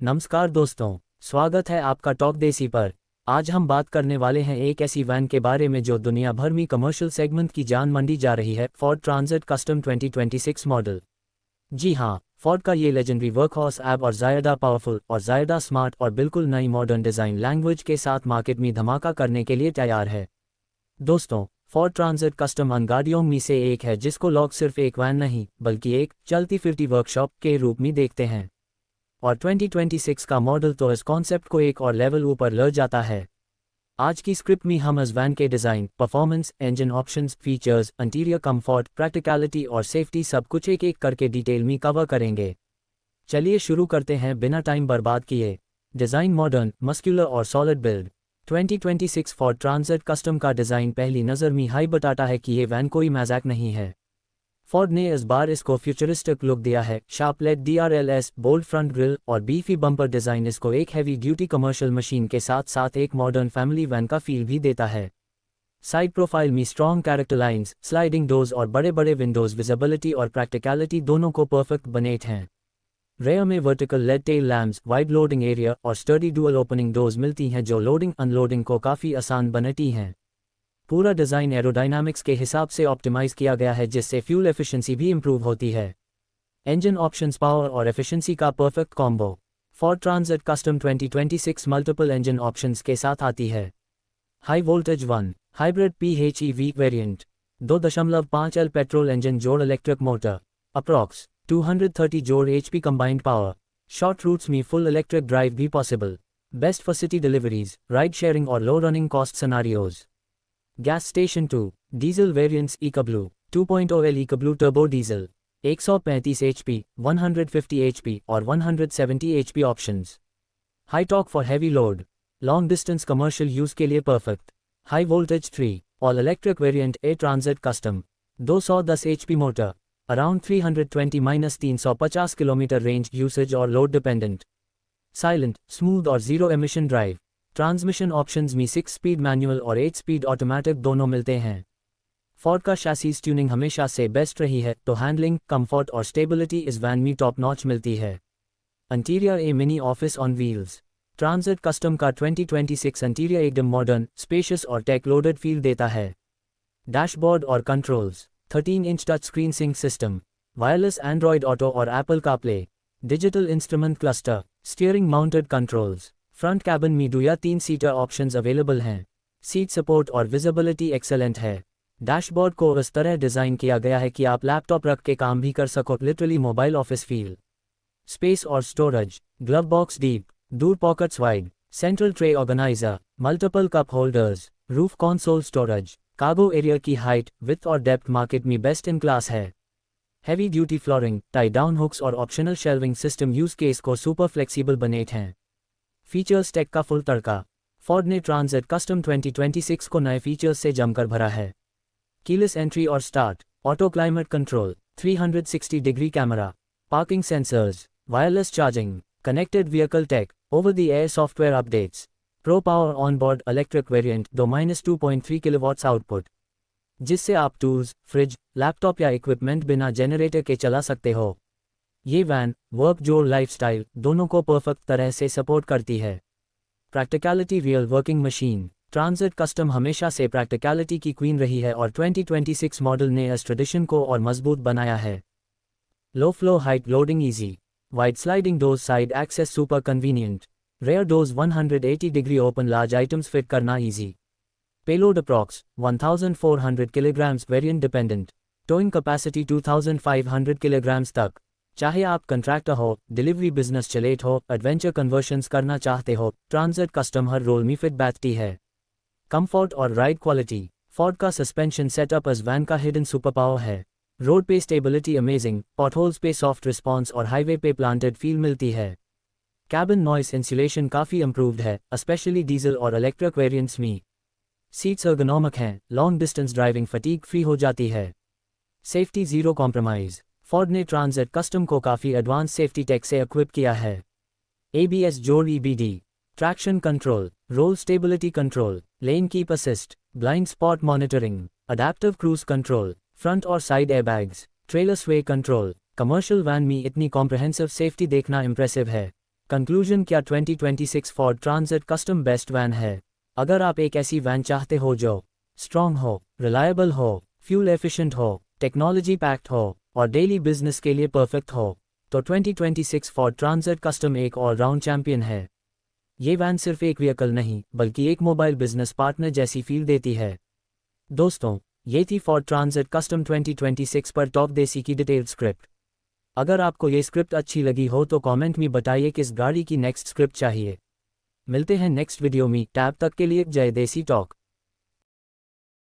नमस्कार दोस्तों, स्वागत है आपका टॉक देसी पर। आज हम बात करने वाले हैं एक ऐसी वैन के बारे में जो दुनिया भर में कमर्शियल सेगमेंट की जान मंडी जा रही है, फोर्ड ट्रांजिट कस्टम 2026 मॉडल। जी हाँ, फोर्ड का ये लेजेंडरी वर्कहॉर्स ऐप और ज़्यादा पावरफुल और ज़्यादा स्मार्ट और बिल्कुल नई मॉडर्न डिज़ाइन लैंग्वेज के साथ मार्केट में धमाका करने के लिए तैयार है। दोस्तों, फोर्ड ट्रांजिट कस्टम उन गाड़ियों में से एक है जिसको लोग सिर्फ एक वैन नहीं बल्कि एक चलती फिरती वर्कशॉप के रूप में देखते हैं। और 2026 का मॉडल तो इस कॉन्सेप्ट को एक और लेवल ऊपर ले जाता है। आज की स्क्रिप्ट में हम इस वैन के design, performance, engine options, features, interior comfort, practicality और सेफ्टी सब कुछ एक एक करके डिटेल में कवर करेंगे। चलिए शुरू करते हैं बिना टाइम बर्बाद किए। डिज़ाइन मॉडर्न, मस्कुलर और solid build. 2026 Ford Transit Custom का डिज़ाइन पहली नज़र में हाई बताता है कि ये वैन कोई मजाक नहीं है। फोर्ड ने इस बार इसको फ्यूचरिस्टिक लुक दिया है। Sharp LED DRLS, bold front grille और बीफी बम्पर डिज़ाइन इसको एक हैवी ड्यूटी कमर्शियल मशीन के साथ साथ एक मॉडर्न फैमिली वैन का फील भी देता है। साइड प्रोफाइल में strong character lines, sliding doors और बड़े बड़े विंडोज विजिबिलिटी और प्रैक्टिकलिटी दोनों को परफेक्ट बनेट हैं। रेयर में vertical lead tail lamps, wide loading area और स्टडी डुअल ओपनिंग डोर्स मिलती हैं जो लोडिंग अनलोडिंग को काफ़ी आसान बनाती हैं। पूरा डिज़ाइन एरोडायनामिक्स के हिसाब से ऑप्टिमाइज़ किया गया है जिससे फ्यूल एफिशिएंसी भी इंप्रूव होती है। इंजन ऑप्शंस, पावर और एफिशिएंसी का perfect combo. Ford Transit Custom 2026 multiple engine options के साथ आती है। High voltage 1 hybrid PHEV variant, 2.5 L petrol engine जोड़ इलेक्ट्रिक मोटर, अप्रॉक्स 230 जोड़ HP combined power. Short routes में फुल इलेक्ट्रिक ड्राइव भी possible. Best for city deliveries, ride sharing और low running cost scenarios. Gas station 2 diesel variants EcoBlue 2.0 L EcoBlue turbo diesel, 135 HP, 150 HP और 170 HP options. High torque for heavy load, long distance commercial use के लिए perfect. High voltage 3 all electric variant e Transit Custom, 210 HP motor, around 320-350 kilometre range usage और load dependent. Silent, smooth और zero emission drive. Transmission options में 6 speed manual और 8 speed automatic दोनों मिलते हैं। Ford का शैसीज ट्यूनिंग हमेशा से बेस्ट रही है तो हैंडलिंग, कंफर्ट और स्टेबिलिटी इस वैन में टॉप नॉच मिलती है। Interior a mini office on wheels. Transit Custom का 2026 इंटीरियर एकदम मॉडर्न, स्पेशियस और टेक लोडेड फील देता है। डैशबोर्ड और controls, 13 inch touch screen sync system, wireless Android auto और Apple CarPlay, digital instrument cluster, steering mounted controls. Front cabin में 2 या 3 seater options available हैं। सीट सपोर्ट और विजिबिलिटी एक्सेलेंट है। डैशबोर्ड को इस तरह डिज़ाइन किया गया है कि आप लैपटॉप रख के काम भी कर सको, literally mobile office feel. Space और storage, glove box deep, door pockets wide, central tray organiser, multiple cup holders, roof console storage. Cargo area की हाइट, विड्थ और डेप्थ मार्केट में बेस्ट इन क्लास है। Heavy duty flooring, tie down hooks और optional shelving system use case को super flexible बनेट हैं। Features tech का full तड़का। फोर्ड ने ट्रांजिट कस्टम 2026 को नए फीचर्स से जमकर भरा है। कीलेस एंट्री और start, auto climate control, 360 degree camera, parking sensors, wireless charging, connected vehicle tech, over the air software updates. Pro power on board electric variant, 2-2.3 kilowatts output, जिससे आप tools, fridge, laptop या equipment बिना generator के चला सकते हो। ये van work जोर लाइफस्टाइल दोनों को परफेक्ट तरह से सपोर्ट करती है। Practicality real working machine. Transit custom हमेशा से प्रैक्टिकलिटी की क्वीन रही है और 2026 मॉडल ने इस ट्रेडिशन को और मजबूत बनाया है। Low flow height loading easy, wide sliding doors, side access super convenient, rear doors, 180 degree open, large items fit करना easy. Payload approx 1400 kilograms, variant dependent, towing capacity 2500 kilograms तक। चाहे आप कंट्रैक्टर हो, डिलीवरी बिजनेस चलेट हो, adventure conversions करना चाहते हो, transit custom हर role में फिट बैठती है। कंफर्ट और राइड क्वालिटी। फोर्ड का सस्पेंशन सेटअप इस वैन का हिडन सुपर पावर है। रोड पे स्टेबिलिटी अमेजिंग, पॉटहोल्स पे सॉफ्ट रिस्पॉन्स और हाईवे पे प्लांटेड फील मिलती है। कैबिन नॉइस इंसुलेशन काफ़ी इंप्रूव्ड है, स्पेशली डीजल और इलेक्ट्रिक वेरिएंट्स में। सीट्स एर्गोनॉमिक हैं, long distance driving fatigue free हो जाती है। Safety zero compromise. फोर्ड ने ट्रांजिट कस्टम को काफ़ी एडवांस सेफ्टी टेक से इक्विप किया है। ABS जोड़ EBD, traction control, roll stability control, lane keep assist, blind spot monitoring, adaptive cruise control, front और side airbags, trailer sway control. Commercial van में इतनी कॉम्प्रहेंसिव सेफ्टी देखना इंप्रेसिव है। Conclusion, क्या 2026 Ford Transit Custom best van है? अगर आप एक ऐसी वैन चाहते हो जो स्ट्रॉन्ग हो, रिलायबल हो, फ्यूल एफिशिएंट हो, टेक्नोलॉजी पैक्ड हो और डेली बिजनेस के लिए परफेक्ट हो, तो 2026 फोर्ड ट्रांजिट कस्टम एक ऑलराउंड चैंपियन है। ये वैन सिर्फ एक व्हीकल नहीं बल्कि एक मोबाइल बिजनेस पार्टनर जैसी फील देती है। दोस्तों, ये थी फोर्ड ट्रांजिट कस्टम 2026 पर टॉप देसी की डिटेल्ड स्क्रिप्ट। अगर आपको ये स्क्रिप्ट अच्छी लगी हो तो कमेंट में बताइए किस गाड़ी की नेक्स्ट स्क्रिप्ट चाहिए। मिलते हैं नेक्स्ट वीडियो में, तब तक के लिए जय देसी टॉक।